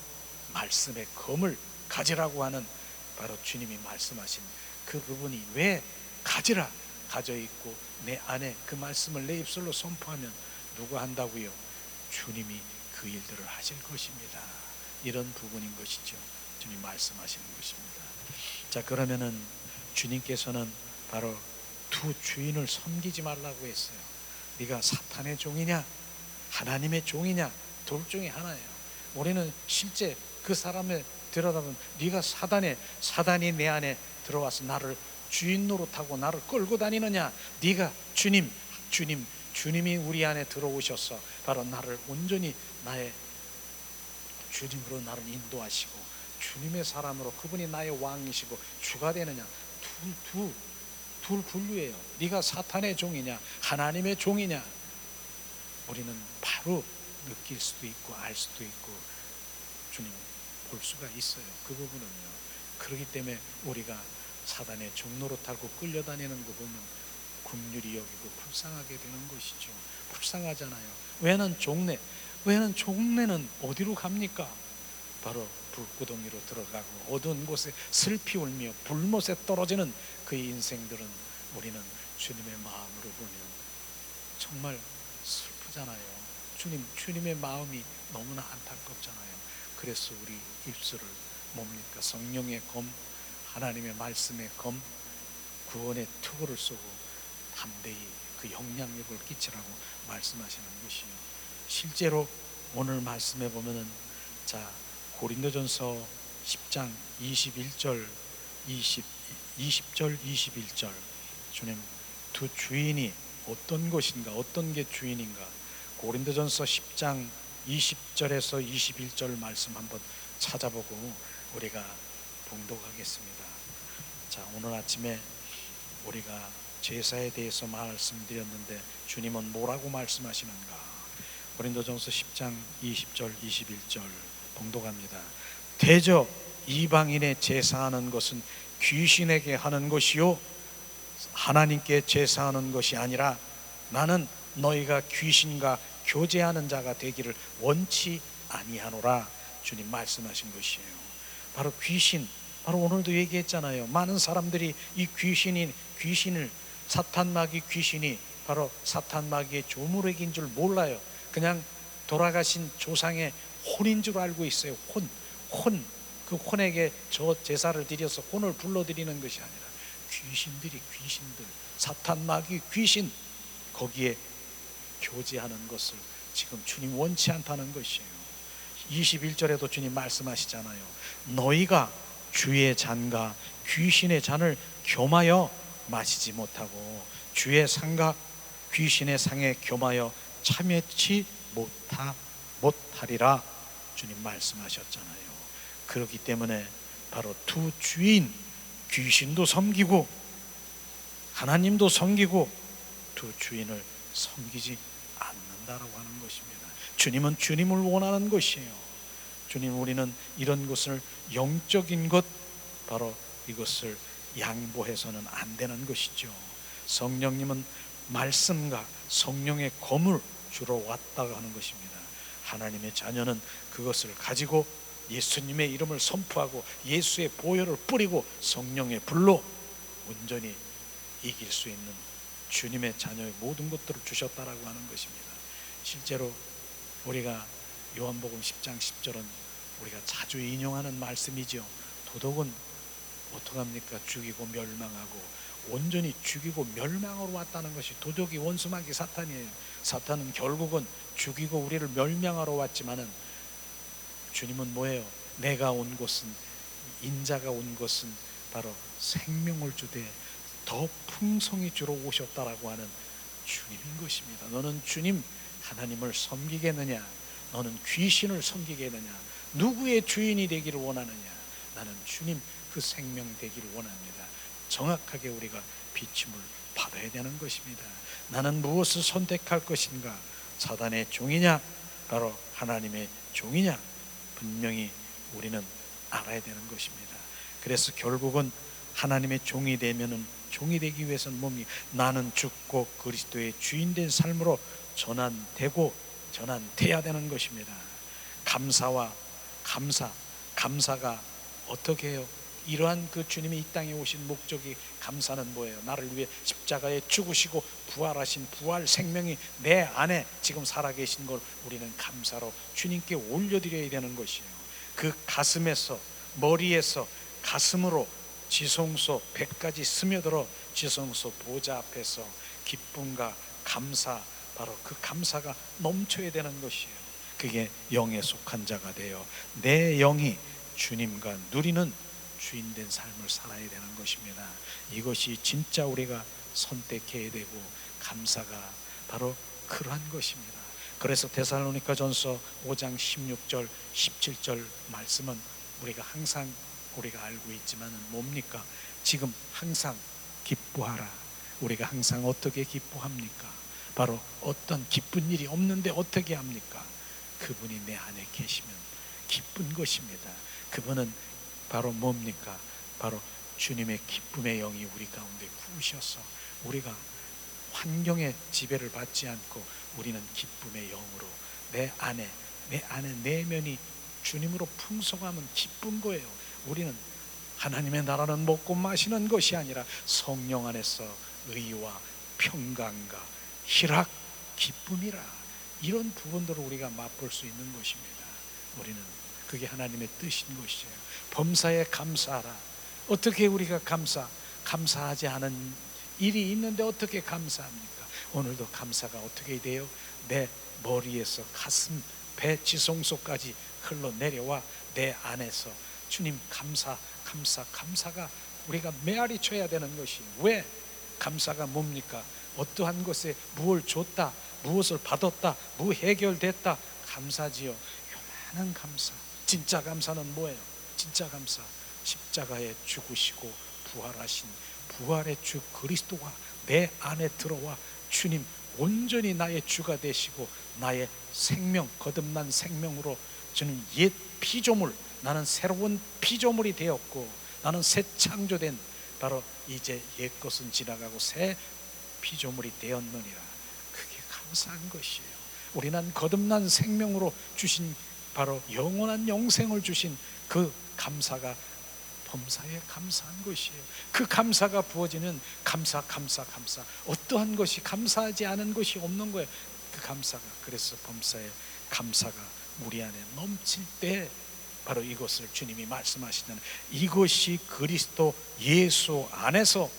말씀의 검을 가지라고 하는 바로 주님이 말씀하신 그 부분이 왜 가지라 가져 있고 내 안에 그 말씀을 내 입술로 선포하면 누가 한다고요? 주님이 그 일들을 하실 것입니다. 이런 부분인 것이죠. 주님 말씀하시는 것입니다. 자, 그러면은 주님께서는 바로 두 주인을 섬기지 말라고 했어요. 네가 사탄의 종이냐 하나님의 종이냐, 둘 중에 하나예요. 우리는 실제 그 사람을 들여다보면 네가 사단이 내 안에 들어와서 나를 주인 노릇하고 나를 끌고 다니느냐, 네가 주님이 우리 안에 들어오셔서 바로 나를 온전히 나의 주님으로 나를 인도하시고 주님의 사람으로 그분이 나의 왕이시고 주가 되느냐, 둘 분류예요. 네가 사탄의 종이냐 하나님의 종이냐. 우리는 바로 느낄 수도 있고 알 수도 있고 주님 볼 수가 있어요. 그 부분은요. 그렇기 때문에 우리가 사단의 종노릇하고 끌려다니는 거 보면 긍휼히 여기고 불쌍하게 되는 것이죠. 불쌍하잖아요. 왜는 종래는 어디로 갑니까? 바로 불구덩이로 들어가고 어두운 곳에 슬피 울며 불못에 떨어지는 그의 인생들은 우리는 주님의 마음으로 보면 정말 슬프잖아요. 주님의 마음이 너무나 안타깝잖아요. 그래서 우리 입술을 뭡니까? 성령의 검, 하나님의 말씀의 검, 구원의 투구를 쏘고 담대히 그 영향력을 끼치라고 말씀하시는 것이요. 실제로 오늘 말씀해 보면은 자, 고린도전서 10장 20절 21절 주님 두 주인이 어떤 것인가, 어떤 게 주인인가. 고린도전서 10장 20절에서 21절 말씀 한번 찾아보고 우리가 봉독하겠습니다. 자, 오늘 아침에 우리가 제사에 대해서 말씀드렸는데 주님은 뭐라고 말씀하시는가? 고린도전서 10장 20절 21절 봉독합니다. 대저 이방인의 제사하는 것은 귀신에게 하는 것이요 하나님께 제사하는 것이 아니라 나는 너희가 귀신과 교제하는 자가 되기를 원치 아니하노라. 주님 말씀하신 것이에요. 바로 귀신, 바로 오늘도 얘기했잖아요. 많은 사람들이 이 귀신을 사탄 마귀 귀신이 바로 사탄 마귀의 조물액인 줄 몰라요. 그냥 돌아가신 조상의 혼인 줄 알고 있어요. 혼. 그 혼에게 저 제사를 드려서 혼을 불러드리는 것이 아니라 귀신들, 사탄 마귀 귀신, 거기에 교제하는 것을 지금 주님 원치 않다는 것이에요. 21절에도 주님 말씀하시잖아요. 너희가 주의 잔과 귀신의 잔을 겸하여 마시지 못하고 주의 상과 귀신의 상에 겸하여 참여치 못하리라 주님 말씀하셨잖아요. 그렇기 때문에 바로 두 주인, 귀신도 섬기고 하나님도 섬기고 두 주인을 섬기지 않는다라고 하는 것입니다. 주님은 주님을 원하는 것이에요. 주님, 우리는 이런 것을 영적인 것, 바로 이것을 양보해서는 안 되는 것이죠. 성령님은 말씀과 성령의 검을 주러 왔다고 하는 것입니다. 하나님의 자녀는 그것을 가지고 예수님의 이름을 선포하고 예수의 보혈을 뿌리고 성령의 불로 온전히 이길 수 있는 주님의 자녀의 모든 것들을 주셨다라고 하는 것입니다. 실제로 우리가 요한복음 10장 10절은 우리가 자주 인용하는 말씀이죠. 도덕은 어떡합니까? 죽이고 멸망하고, 온전히 죽이고 멸망으로 왔다는 것이 도덕이 원수마귀 사탄이에요. 사탄은 결국은 죽이고 우리를 멸망하러 왔지만은 주님은 뭐예요? 내가 온 것은, 인자가 온 것은 바로 생명을 주되 더 풍성히 주러 오셨다라고 하는 주님인 것입니다. 너는 주님 하나님을 섬기겠느냐? 너는 귀신을 섬기겠느냐? 누구의 주인이 되기를 원하느냐? 나는 주님 그 생명 되기를 원합니다. 정확하게 우리가 비침을 받아야 되는 것입니다. 나는 무엇을 선택할 것인가? 사단의 종이냐? 바로 하나님의 종이냐? 분명히 우리는 알아야 되는 것입니다. 그래서 결국은 하나님의 종이 되면은, 종이 되기 위해서는 뭡니까? 나는 죽고 그리스도의 주인된 삶으로 전환돼야 되는 것입니다. 감사가 어떻게 해요? 이러한 그 주님이 이 땅에 오신 목적이, 감사는 뭐예요? 나를 위해 십자가에 죽으시고 부활하신 부활 생명이 내 안에 지금 살아계신 걸 우리는 감사로 주님께 올려드려야 되는 것이에요. 그 가슴에서, 머리에서 가슴으로 지성소 100가지 스며들어 지성소 보좌 앞에서 기쁨과 감사, 바로 그 감사가 넘쳐야 되는 것이에요. 그게 영에 속한 자가 되어 내 영이 주님과 누리는 주인된 삶을 살아야 되는 것입니다. 이것이 진짜 우리가 선택해야 되고, 감사가 바로 그러한 것입니다. 그래서 데살로니가전서 5장 16절 17절 말씀은 우리가 항상 우리가 알고 있지만은 뭡니까? 지금 항상 기뻐하라. 우리가 항상 어떻게 기뻐합니까? 바로 어떤 기쁜 일이 없는데 어떻게 합니까? 그분이 내 안에 계시면 기쁜 것입니다. 그분은 바로 뭡니까? 바로 주님의 기쁨의 영이 우리 가운데 부으셔서 우리가 환경의 지배를 받지 않고 우리는 기쁨의 영으로 내 안에 내면이 주님으로 풍성하면 기쁜 거예요. 우리는 하나님의 나라는 먹고 마시는 것이 아니라 성령 안에서 의와 평강과 희락, 기쁨이라, 이런 부분들을 우리가 맛볼 수 있는 것입니다. 우리는 그게 하나님의 뜻인 것이에요. 범사에 감사하라. 어떻게 우리가 감사하지 않은 일이 있는데 어떻게 감사합니까? 오늘도 감사가 어떻게 돼요? 내 머리에서 가슴, 배 지성소까지 흘러내려와 내 안에서 주님 감사가 우리가 메아리 쳐야 되는 것이. 왜? 감사가 뭡니까? 어떠한 것에 무엇을 줬다, 무엇을 받았다, 무 해결됐다, 감사지요. 요만한 감사. 진짜 감사는 뭐예요? 진짜 감사, 십자가에 죽으시고 부활하신 부활의 주 그리스도가 내 안에 들어와 주님 온전히 나의 주가 되시고 나의 생명, 거듭난 생명으로 저는 옛 피조물, 나는 새로운 피조물이 되었고 나는 새 창조된, 바로 이제 옛 것은 지나가고 새 피조물이 되었느니라. 그게 감사한 것이에요. 우리는 거듭난 생명으로 주신 바로 영원한 영생을 주신 그 감사가 범사에 감사한 것이에요. 그 감사가 부어지는 감사. 어떠한 것이 감사하지 않은 것이 없는 거예요. 그 감사가. 그래서 범사에 감사가 우리 안에 넘칠 때 바로 이것을 주님이 말씀하시는, 이것이 그리스도 예수 안에서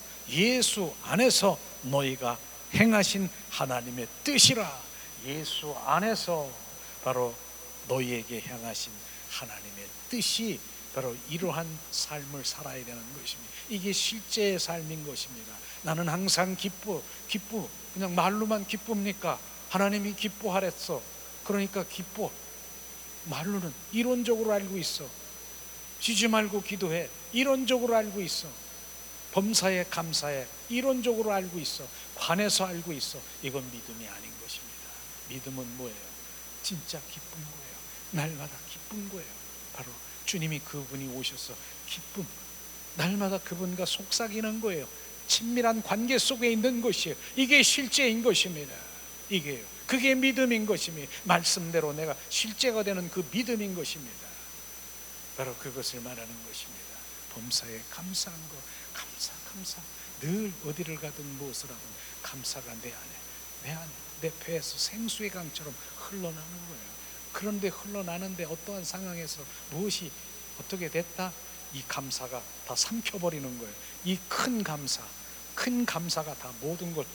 너희가 행하신 하나님의 뜻이라. 예수 안에서 바로 너희에게 향하신 하나님의 뜻이 바로 이러한 삶을 살아야 되는 것입니다. 이게 실제의 삶인 것입니다. 나는 항상 기쁘. 그냥 말로만 기쁩니까? 하나님이 기뻐하랬어, 그러니까 기뻐. 말로는 이론적으로 알고 있어. 쉬지 말고 기도해, 이론적으로 알고 있어. 범사에 감사해, 이론적으로 알고 있어. 관해서 알고 있어. 이건 믿음이 아닌 것입니다. 믿음은 뭐예요? 진짜 기쁜 거예요. 날마다 기쁜 거예요. 바로 주님이, 그분이 오셔서 기쁨, 날마다 그분과 속삭이는 거예요. 친밀한 관계 속에 있는 것이에요. 이게 실제인 것입니다. 이게요. 그게 믿음인 것입니다. 말씀대로 내가 실제가 되는 그 믿음인 것입니다. 바로 그것을 말하는 것입니다. 범사에 감사한 것. 감사. 늘 어디를 가든 무엇을 하든 감사가 내 안에, 내 배에서 생수의 강처럼 흘러나는 거예요. 그런데 흘러나는데 어떠한 상황에서 무엇이 어떻게 됐다? 이 감사가 다 삼켜버리는 거예요. 이 큰 감사가 다 모든 걸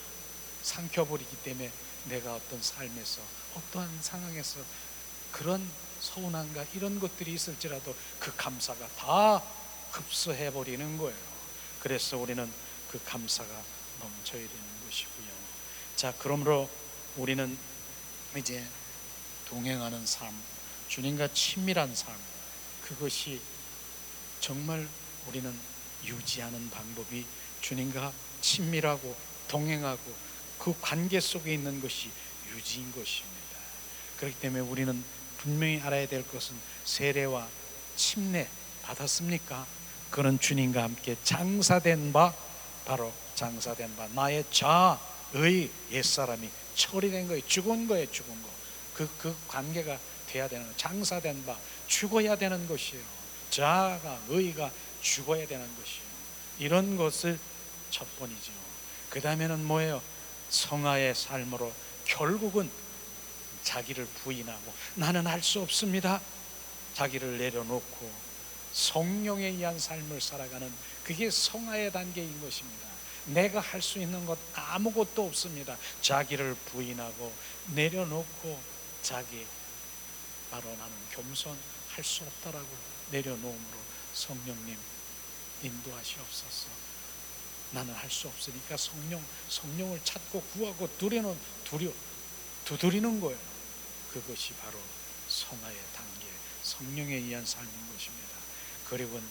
삼켜버리기 때문에 내가 어떤 삶에서, 어떠한 상황에서 그런 서운함과 이런 것들이 있을지라도 그 감사가 다 흡수해버리는 거예요. 그래서 우리는 그 감사가 넘쳐야 되는 것이고요. 자, 그러므로 우리는 이제 동행하는 삶, 주님과 친밀한 삶, 그것이 정말 우리는 유지하는 방법이 주님과 친밀하고 동행하고 그 관계 속에 있는 것이 유지인 것입니다. 그렇기 때문에 우리는 분명히 알아야 될 것은, 세례와 침례 받았습니까? 그는 주님과 함께 장사된 바, 바로 장사된 바, 나의 자의 옛사람이 처리된 거예요. 죽은 거예요. 죽은 거. 그 관계가 돼야 되는 거예요. 장사된 바, 죽어야 되는 것이에요. 자가, 의가 죽어야 되는 것이에요. 이런 것을 첫 번이죠. 그 다음에는 뭐예요? 성화의 삶으로 결국은 자기를 부인하고, 나는 할 수 없습니다, 자기를 내려놓고 성령에 의한 삶을 살아가는, 그게 성화의 단계인 것입니다. 내가 할 수 있는 것 아무것도 없습니다. 자기를 부인하고 내려놓고, 자기, 바로 나는 겸손할 수 없다라고 내려놓음으로, 성령님 인도하시옵소서. 나는 할 수 없으니까 성령을 찾고 구하고 두드리는 거예요. 그것이 바로 성화의 단계, 성령에 의한 삶인 것입니다. 그리고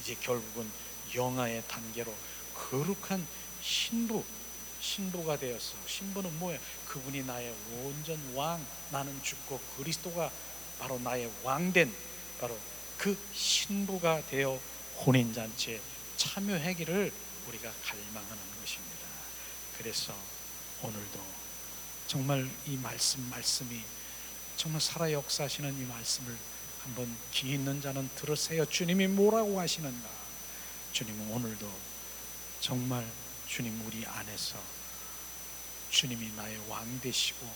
이제 결국은 영화의 단계로 거룩한 신부가 되어서, 신부는 뭐예요? 그분이 나의 온전 왕, 나는 죽고 그리스도가 바로 나의 왕된 바로 그 신부가 되어 혼인잔치에 참여하기를 우리가 갈망하는 것입니다. 그래서 오늘도 정말 이 말씀이 정말 살아 역사하시는 이 말씀을 한번 귀 있는 자는 들으세요. 주님이 뭐라고 하시는가? 주님은 오늘도 정말 주님 우리 안에서, 주님이 나의 왕 되시고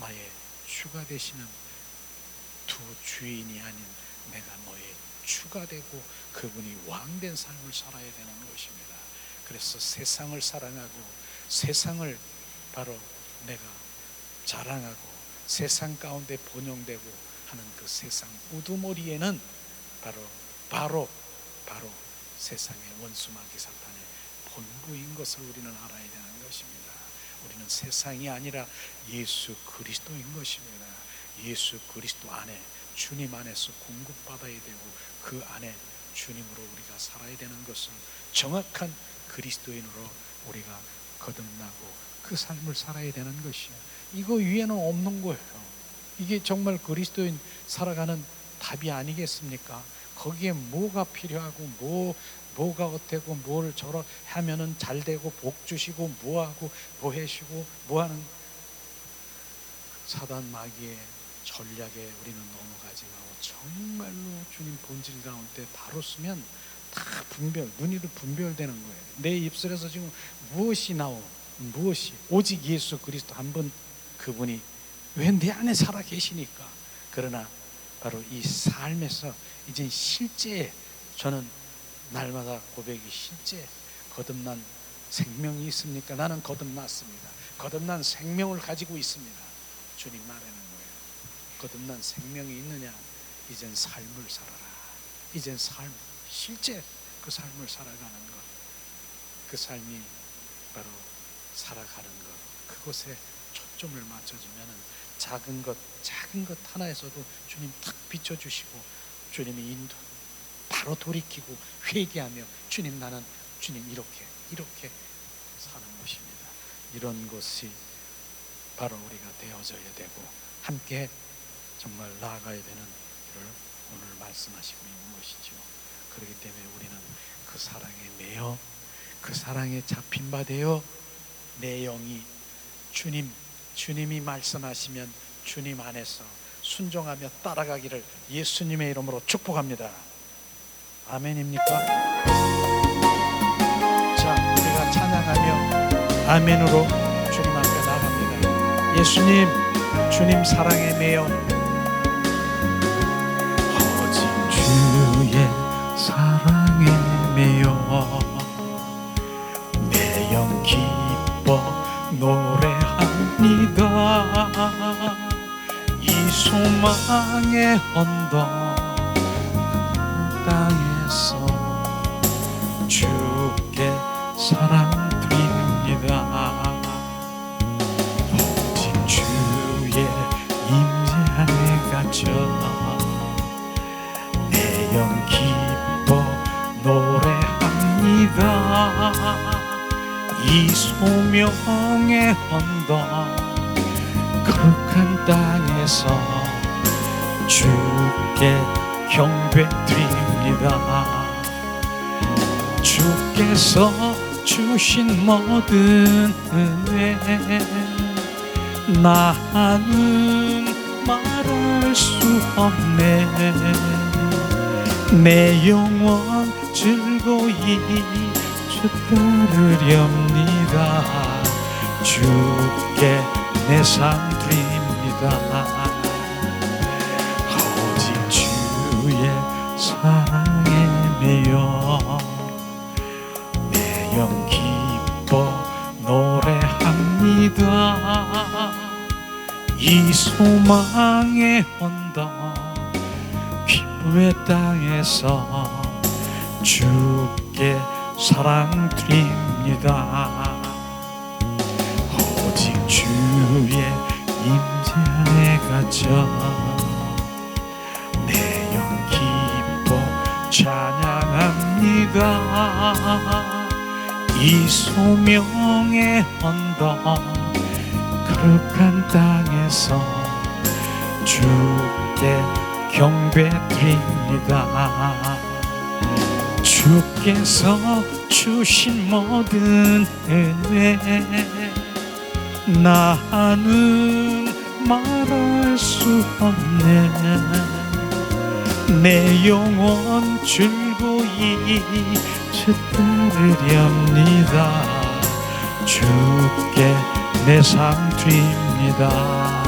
나의 주가 되시는 두 주인이 아닌 내가 너의 주가 되고 그분이 왕된 삶을 살아야 되는 것입니다. 그래서 세상을 사랑하고, 세상을 바로 내가 자랑하고, 세상 가운데 번영되고 하는 그 세상 우두머리에는 바로 세상의 원수 마귀 사탄의 본부인 것을 우리는 알아야 되는 것입니다. 우리는 세상이 아니라 예수 그리스도인 것입니다. 예수 그리스도 안에, 주님 안에서 공급받아야 되고, 그 안에 주님으로 우리가 살아야 되는 것을, 정확한 그리스도인으로 우리가 거듭나고 그 삶을 살아야 되는 것이에요. 이거 위에는 없는 거예요. 이게 정말 그리스도인 살아가는 답이 아니겠습니까? 거기에 뭐가 필요하고 뭐가 어때고 뭘 저러 하면은 잘 되고 복 주시고 뭐하고 뭐 해시고 뭐하는 사단 마귀의 전략에 우리는 넘어가지 말고 정말로 주님 본질 가운데 바로 쓰면 다 눈이로 분별되는 거예요. 내 입술에서 지금 무엇이 무엇이 오직 예수 그리스도 한 분, 그분이 왜 내 안에 살아 계시니까. 그러나 바로 이 삶에서 이제 실제, 저는 날마다 고백이 실제 거듭난 생명이 있습니까? 나는 거듭났습니다. 거듭난 생명을 가지고 있습니다. 주님 말하는 거예요. 거듭난 생명이 있느냐? 이젠 삶을 살아라. 이젠 실제 그 삶을 살아가는 것, 그 삶이 바로 살아가는 것, 그것에 초점을 맞춰주면 작은 것 하나에서도 주님 탁 비춰주시고, 주님이 인도 바로 돌이키고 회개하며 나는 이렇게 사는 것입니다. 이런 것이 바로 우리가 되어져야 되고 함께 정말 나아가야 되는 일을 오늘 말씀하시고 있는 것이죠. 그렇기 때문에 우리는 그 사랑에 매여, 그 사랑에 잡힌 바 되어 내 영이 주님이 말씀하시면 주님 안에서 순종하며 따라가기를 예수님의 이름으로 축복합니다. 아멘입니까? 자, 우리가 찬양하며 아멘으로 주님 앞에 나갑니다. 예수님, 주님 사랑에 매여 오직 주의 사랑에 매여 내 영 기뻐 노래합니다. 이 소망의 언덕 땅에서 주께 사랑 드립니다. 오직 주의 임재 안에 갇혀 내 영 기뻐 노래합니다. 이 소명의 언덕 거룩한 땅에서 주께 경배 드립니다. 주께서 주신 모든 은혜 나는 말할 수 없네. 내 영혼 즐거이 주 따르렵니다. 주께 내 삶 드립니다. 오직 주의 사랑에 매여 내 영 기뻐 노래합니다. 이 소망의 언덕 기쁨의 땅에서 주께 사랑 드립니다. 오직 주의 임재 안에 갇혀 내 영 기뻐 찬양합니다. 이 소명의 언덕 거룩한 땅에서 주께 경배 드립니다. 주께서 주신 모든 은혜 나는 말할 수 없네. 내 영혼 즐거이 주 따르렵니다. 주께 내 삶 드립니다.